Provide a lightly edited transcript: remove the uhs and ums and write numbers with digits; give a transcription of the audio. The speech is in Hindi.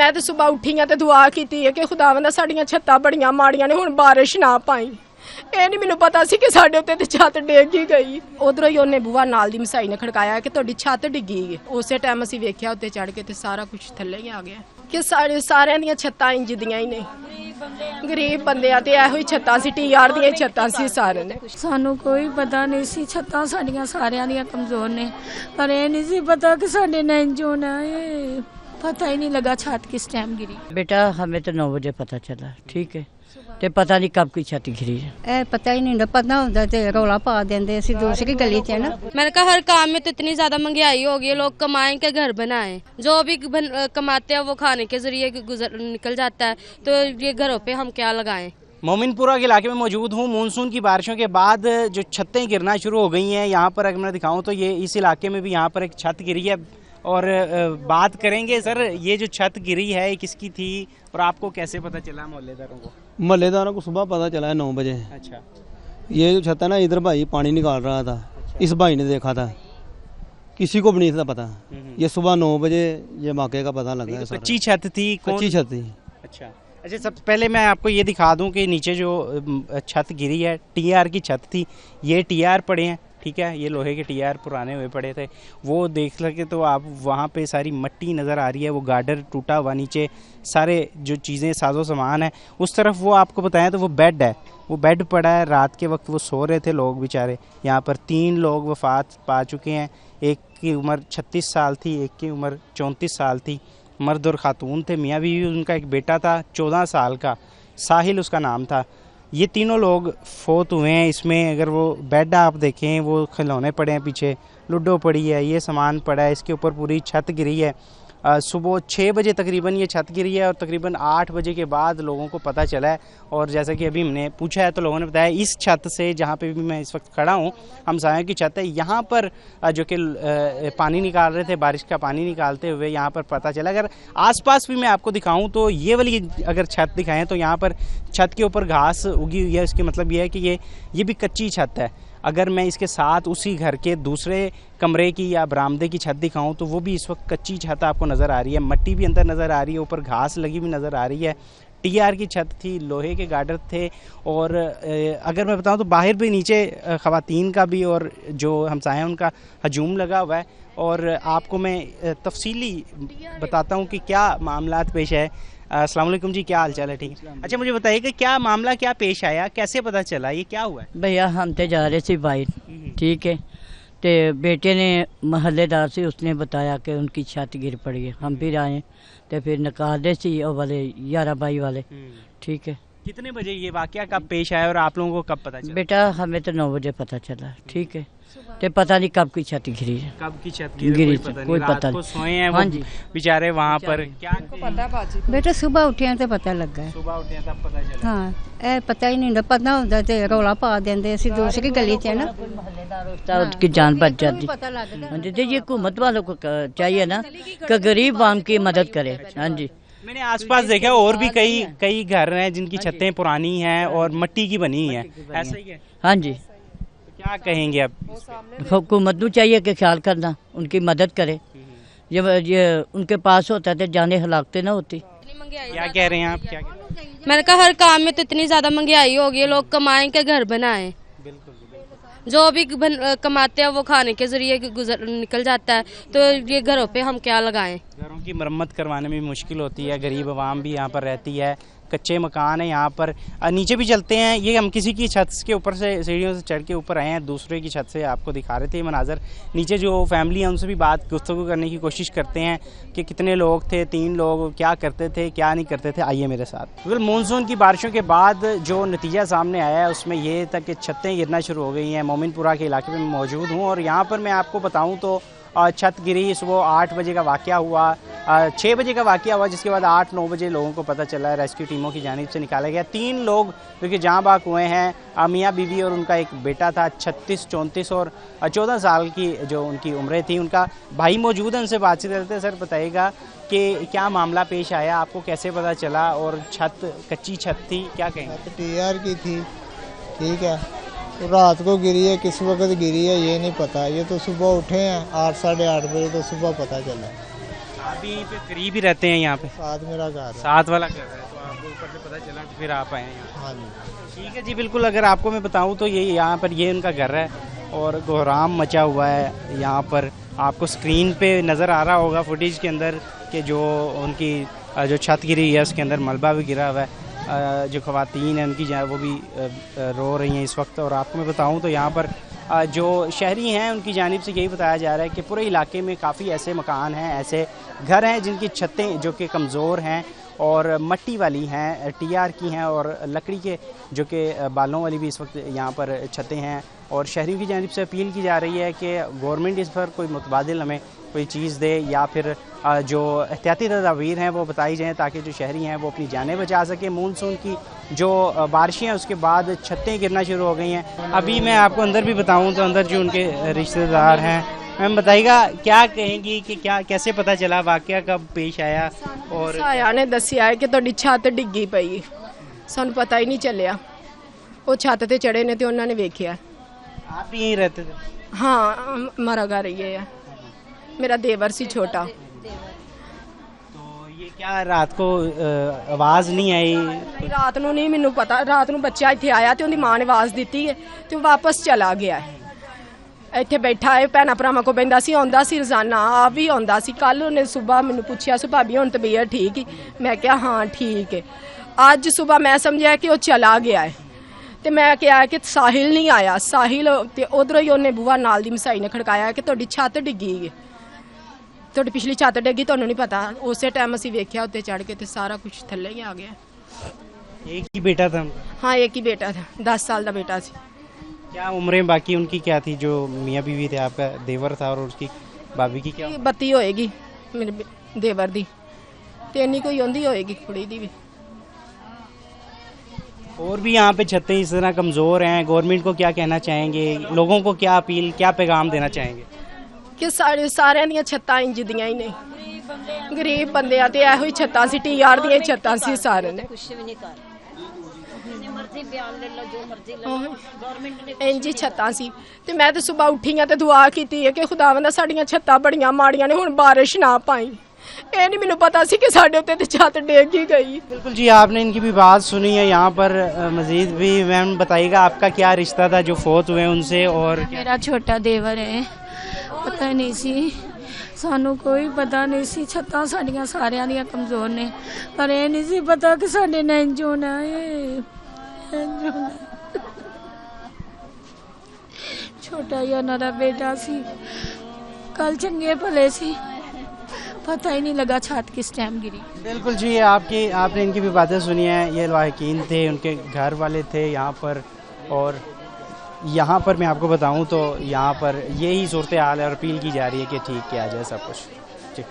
मैं तो सुबह उठी हाँ तो दुआ की है कि खुदावंदा साड़ियाँ छत्तां बड़ियां माड़ियां ने, हुण बारिश ना पाई। ये नहीं मैनूं पता सी कि साडे उत्ते ते छत डिग ही गई। उधरों ही उन्हें बूहा नाल दी मसाई ने खड़काया कि तुहाडी छत डिगी है। उस टाइम असीं वेख्या उत्ते चढ़ के ते सारा कुछ थल्ले ही आ गया कि सारियां दियां छत्तां इंज दियां ही ने। गरीब बंदियां ते इहो ही छत्तां सी, TR दियां छत्तां सी सारे ने। सानू कोई पता नहीं सी, छत्तां साडियां सारियां दियां कमजोर ने, पर ये नहीं सी पता कि साडे नाल इंज होना है। पता ही नहीं लगा छत किस टाइम गिरी। बेटा हमें तो 9 बजे पता चला, ठीक है, ते पता नहीं कब की छत गिरी है। पता ही नहीं, पता होता तो रौला पा देंगे, असं दूसरी गली च है ना। मैंने कहा हर काम में तो इतनी ज्यादा महंगाई हो गई है, लोग कमाएं के घर बनाएं, जो भी कमाते हैं वो खाने के जरिए निकल जाता है, तो ये घरों पे हम क्या लगाएं। मोमिनपुरा के इलाके में मौजूद हूँ। मानसून की बारिशों के बाद जो छतें गिरना शुरू हो गई हैं यहाँ पर, अगर मैं दिखाऊँ तो ये इस इलाके में भी यहाँ पर एक छत गिरी है। और बात करेंगे सर, ये जो छत गिरी है ये किसकी थी और आपको कैसे पता चला? मोहल्लेदारों को? मोहल्लेदारों को सुबह पता चला है 9 बजे। अच्छा। ये जो छत है ना, इधर भाई पानी निकाल रहा था। अच्छा। इस भाई ने देखा था, किसी को भी नहीं था पता। ये सुबह 9 बजे ये मौके का पता लगा। तो कच्ची छत थी? कच्ची छत थी। अच्छा, सबसे पहले मैं आपको ये दिखा दूं कि नीचे जो छत गिरी है TR की छत थी। ये TR पड़े हैं, ठीक है, ये लोहे के TR पुराने हुए पड़े थे। वो देख सके तो आप वहाँ पे सारी मट्टी नज़र आ रही है, वो गार्डर टूटा हुआ, नीचे सारे जो चीज़ें साजो सामान है। उस तरफ वो आपको बताएं तो वो बेड है, वो बेड पड़ा है। रात के वक्त वो सो रहे थे लोग बेचारे। यहाँ पर 3 लोग वफात पा चुके हैं। एक की उम्र 36 साल थी, एक की उम्र 34 साल थी। मर्द और खातून थे, मियाँ बीवी। उनका एक बेटा था 14 साल का, साहिल उसका नाम था। ये तीनों लोग फोत हुए हैं। इसमें अगर वो बेड आप देखें, वो खिलौने पड़े हैं, पीछे लूडो पड़ी है, ये सामान पड़ा है, इसके ऊपर पूरी छत गिरी है। सुबह 6 बजे तकरीबन ये छत गिरी है और तकरीबन 8 बजे के बाद लोगों को पता चला है। और जैसा कि अभी हमने पूछा है तो लोगों ने बताया इस छत से, जहाँ पे भी मैं इस वक्त खड़ा हूँ, हमसायों की छत है, यहाँ पर जो कि पानी निकाल रहे थे, बारिश का पानी निकालते हुए यहाँ पर पता चला। अगर आसपास भी मैं आपको दिखाऊँ तो ये वाली अगर छत दिखाएँ तो यहाँ पर छत के ऊपर घास उगी हुई है। इसके मतलब ये है कि ये भी कच्ची छत है। अगर मैं इसके साथ उसी घर के दूसरे कमरे की या बरामदे की छत दिखाऊं तो वो भी इस वक्त कच्ची छत आपको नज़र आ रही है। मट्टी भी अंदर नज़र आ रही है, ऊपर घास लगी भी नज़र आ रही है। TR की छत थी, लोहे के गार्डर थे। और अगर मैं बताऊं तो बाहर भी नीचे ख़वातीन का भी और जो हमसाए हैं उनका हजूम लगा हुआ है। और आपको मैं तफसीली बताता हूं कि क्या मामलात पेश है। अस्सलाम वालेकुम जी, क्या हाल चाल है? ठीक है। अच्छा, मुझे बताइए कि क्या मामला क्या पेश आया, कैसे पता चला, ये क्या हुआ है? भैया हम तो जा रहे थे बाहर, ठीक है, तो बेटे ने महल्लेदार से उसने बताया कि उनकी छत गिर पड़ी है। हम फिर आए तो फिर निकाले सी और वाले 11 बाई वाले, ठीक है। कितने बजे ये वाकया कब पेश आया और आप लोगों को कब पता चला? बेटा हमें तो 9 बजे पता चला, ठीक है, तो पता नहीं कब की छत गिरी है। कब की छत गिरी, कोई पता नहीं। सोए हैं वो बेचारे वहाँ पर, क्या बेटा सुबह उठे तो पता लगा। सुबह उठे तब पता चला। हाँ, पता ही नहीं, पता होता तो रौला पा देंगे, असं दूसरी गली च है ना। उसकी जान बच जाती। हाँ जी, ये हुकूमत वालों को चाहिए ना कि गरीब आवाम की मदद करे। हाँ जी, मैंने आसपास देखा और भी कई घर हैं जिनकी छतें पुरानी हैं और मिट्टी की बनी है, ऐसा ही है? हाँ जी। क्या कहेंगे अब? हुकूमत को चाहिए कि ख्याल करना, उनकी मदद करे। ये उनके पास होता तो जाने हलाकते ना होती। क्या कह रहे हैं आप? क्या मैंने कहा हर काम में तो इतनी ज्यादा महंगाई हो गई है, लोग कमाएं के घर बनाएं, जो भी कमाते हैं वो खाने के जरिए निकल जाता है, तो ये घरों पे हम क्या लगाएं। घरों की मरम्मत करवाने में भी मुश्किल होती है, गरीब आवाम भी यहाँ पर रहती है, कच्चे मकान है यहाँ पर। नीचे भी चलते हैं, ये हम किसी की छत के ऊपर से सीढ़ियों से चढ़ के ऊपर आए हैं, दूसरे की छत से आपको दिखा रहे थे ये मनाजर। नीचे जो फैमिली है उनसे भी गुफ्तगू करने की कोशिश करते हैं कि कितने लोग थे, 3 लोग, क्या करते थे क्या नहीं करते थे। आइए मेरे साथ। बिल्कुल मानसून की बारिशों के बाद जो नतीजा सामने आया है उसमें ये था कि छतें गिरना शुरू हो गई हैं। मोमिनपुरा के इलाके में मौजूद हूँ और यहाँ पर मैं आपको बताऊँ तो छत गिरी सुबह 8 बजे का वाक़या हुआ, 6 बजे का वाक़या हुआ, जिसके बाद 8-9 बजे लोगों को पता चला, रेस्क्यू टीमों की जानिब से निकाला गया। 3 लोग जो कि जहाँ बाक हुए हैं, मियाँ बीवी और उनका एक बेटा था 36, 34 और 14 साल की जो उनकी उम्रें थी। उनका भाई मौजूद है, उनसे बातचीत करते हैं। सर बताइएगा कि क्या मामला पेश आया, आपको कैसे पता चला और छत कच्ची छत थी, क्या कहेंगे? TR की थी, ठीक है, तो रात को गिरी है, किस वक्त गिरी है ये नहीं पता। ये तो सुबह उठे हैं 8 साढ़े 8 बजे, तो सुबह पता चला। आप भी यहीं पे करीब ही रहते हैं यहाँ पे? साथ मेरा घर है। साथ वाला घर है, तो आपको ऊपर से पता चला तो फिर आप आए हैं यहाँ? हाँ जी। ठीक है जी, बिल्कुल। अगर आपको मैं बताऊँ तो ये यहाँ पर ये उनका घर है और कोहराम मचा हुआ है यहाँ पर। आपको स्क्रीन पे नज़र आ रहा होगा फुटेज के अंदर कि जो उनकी जो छत गिरी है उसके अंदर मलबा भी गिरा हुआ है। जो ख़वातीन हैं उनकी वो भी रो रही हैं इस वक्त। और आपको मैं बताऊं तो यहाँ पर जो शहरी हैं उनकी जानिब से यही बताया जा रहा है कि पूरे इलाके में काफ़ी ऐसे मकान हैं, ऐसे घर हैं जिनकी छतें जो कि कमज़ोर हैं और मट्टी वाली हैं, टीआर की हैं और लकड़ी के जो कि बालों वाली भी इस वक्त यहाँ पर छतें हैं। और शहरियों की जानिब से अपील की जा रही है कि गवर्नमेंट इस पर कोई मुतबादिल हमें कोई चीज़ दे या फिर जो एहतियाती तदाबीर हैं वो बताई जाएँ ताकि जो शहरी हैं वो अपनी जानें बचा सकें। मानसून की जो बारिशें हैं उसके बाद छतें गिरना शुरू हो गई हैं। अभी मैं आपको अंदर भी बताऊं तो अंदर जो उनके रिश्तेदार हैं, मैम बताइएगा क्या कहेंगी कि क्या कैसे पता चला, वाकया कब पेश आया? और साया ने दसिया है कि ਤੁਹਾਡੀ ਛੱਤ ਡਿੱਗੀ ਪਈ, ਸਾਨੂੰ ਪਤਾ ਹੀ ਨਹੀਂ ਚੱਲਿਆ। ਉਹ ਛੱਤ ਤੇ ਚੜੇ ਨੇ ਤੇ ਉਹਨਾਂ ਨੇ ਵੇਖਿਆ। आप भी यहीं रहते थे? हाँ, हमारा घर ये है, मेरा देवर सी छोटा। तो ये क्या रात को आवाज़ नहीं आई? ਰਾਤ ਨੂੰ ਨਹੀਂ ਮੈਨੂੰ ਪਤਾ, ਰਾਤ ਨੂੰ ਬੱਚਾ ਇੱਥੇ ਆਇਆ ਤੇ ਉਹਦੀ ਮਾਂ ਨੇ ਆਵਾਜ਼ ਦਿੱਤੀ ਹੈ ਤੇ ਉਹ ਵਾਪਸ ਚਲਾ ਗਿਆ ਹੈ। ਇੱਥੇ ਬੈਠਾ ਹੈ, ਭੈਣਾਂ ਭਰਾਵਾਂ ਕੋ ਬੈਂਦਾ ਸੀ, ਆਉਂਦਾ ਸੀ ਰੋਜ਼ਾਨਾ, ਆਪ ਵੀ ਆਉਂਦਾ ਸੀ। ਕੱਲ ਉਹਨੇ ਸਵੇਰ ਮੈਨੂੰ ਪੁੱਛਿਆ ਸੀ ਭਾਬੀ ਹੁਣ ਤਬੀਅਤ ਠੀਕ ਹੀ? ਮੈਂ ਕਿਹਾ ਹਾਂ ਠੀਕ ਹੈ। ਅੱਜ ਸਵੇਰ ਮੈਂ ਸਮਝਿਆ ਕਿ ਉਹ ਚਲਾ ਗਿਆ ਹੈ ਤੇ ਮੈਂ ਕਿਹਾ ਕਿ ਸਾਹਿਲ ਨਹੀਂ ਆਇਆ। ਸਾਹਿਲ ਤੇ ਉਧਰੋਂ ਹੀ ਉਹਨੇ ਬੂਹਾ ਨਾਲ ਦੀ ਮਸਾਈ ਨੇ ਖੜਕਾਇਆ ਕਿ ਤੁਹਾਡੀ ਛੱਤ ਡਿੱਗੀ ਹੈ, ਤੁਹਾਡੀ ਪਿਛਲੀ ਛੱਤ ਡਿੱਗੀ, ਤੁਹਾਨੂੰ ਨਹੀਂ ਪਤਾ। ਉਸੇ ਟਾਈਮ ਅਸੀਂ ਵੇਖਿਆ ਉੱਤੇ ਚੜ ਕੇ ਤੇ ਸਾਰਾ ਕੁਝ ਥੱਲੇ ਹੀ ਆ ਗਿਆ। एक ही बेटा था? हाँ, एक ही बेटा था, 10 साल का बेटा सी। क्या उम्रें बाकी उनकी क्या थी? जो मियाँ बीवी थे, आपका देवर था और उसकी भाभी की क्या? 32 होएगी मेरे देवर दी ते इन्नी कोई आंदी होएगी कुड़ी दी भी। और भी यहाँ पे छतें इस तरह कमज़ोर हैं, गवर्नमेंट को क्या कहना चाहेंगे? लोगों को क्या अपील, क्या पैगाम देना चाहेंगे? कि सारे दियां छत्तां इंज दियां ही ने, गरीब बंदियां ते एहो ही छत्तां सी, टीआर दियां ही छत्तां सी सारे ने। इंज ही छत्तां सी ते मैं ते सुबह उठी हां ते दुआ कीती है कि खुदावंदा साडियां छत्तां बड़ियां माड़ियां ने, हुण बारिश ना पाई। ये नहीं मैनू पता सी कि साडे उत्ते ते छत डिग ही गई। बिल्कुल जी, आपने इनकी भी बात सुनी है। यहाँ पर मजीद भी मैम बताइएगा आपका क्या रिश्ता था जो फोत हुए उनसे? और मेरा छोटा देवर है, पता नहीं सी ਸਾਨੂੰ ਕੋਈ ਪਤਾ ਨਹੀਂ ਸੀ। ਛੱਤਾਂ ਸਾਡੀਆਂ ਸਾਰਿਆਂ ਦੀਆਂ ਕਮਜ਼ੋਰ ਨੇ, ਪਰ ਇਹ ਨਹੀਂ ਸੀ ਪਤਾ ਕਿ ਸਾਡੇ ਨਾਲ ਇੰਝ ਹੋਣਾ ਹੈ। ਛੋਟਾ ਜਿਹਾ ਉਹਨਾਂ ਦਾ ਬੇਟਾ ਸੀ, ਕੱਲ ਚੰਗੇ ਭਲੇ ਸੀ, पता ही नहीं लगा छत किस टाइम गिरी। बिल्कुल जी, आपने इनकी भी बातें सुनी हैं। ये लाहिकीन थे, उनके घर वाले थे यहाँ पर। और यहाँ पर मैं आपको बताऊँ तो यहाँ पर यही सूरत हाल है और अपील की जा रही है कि ठीक किया जाए सब कुछ। जी।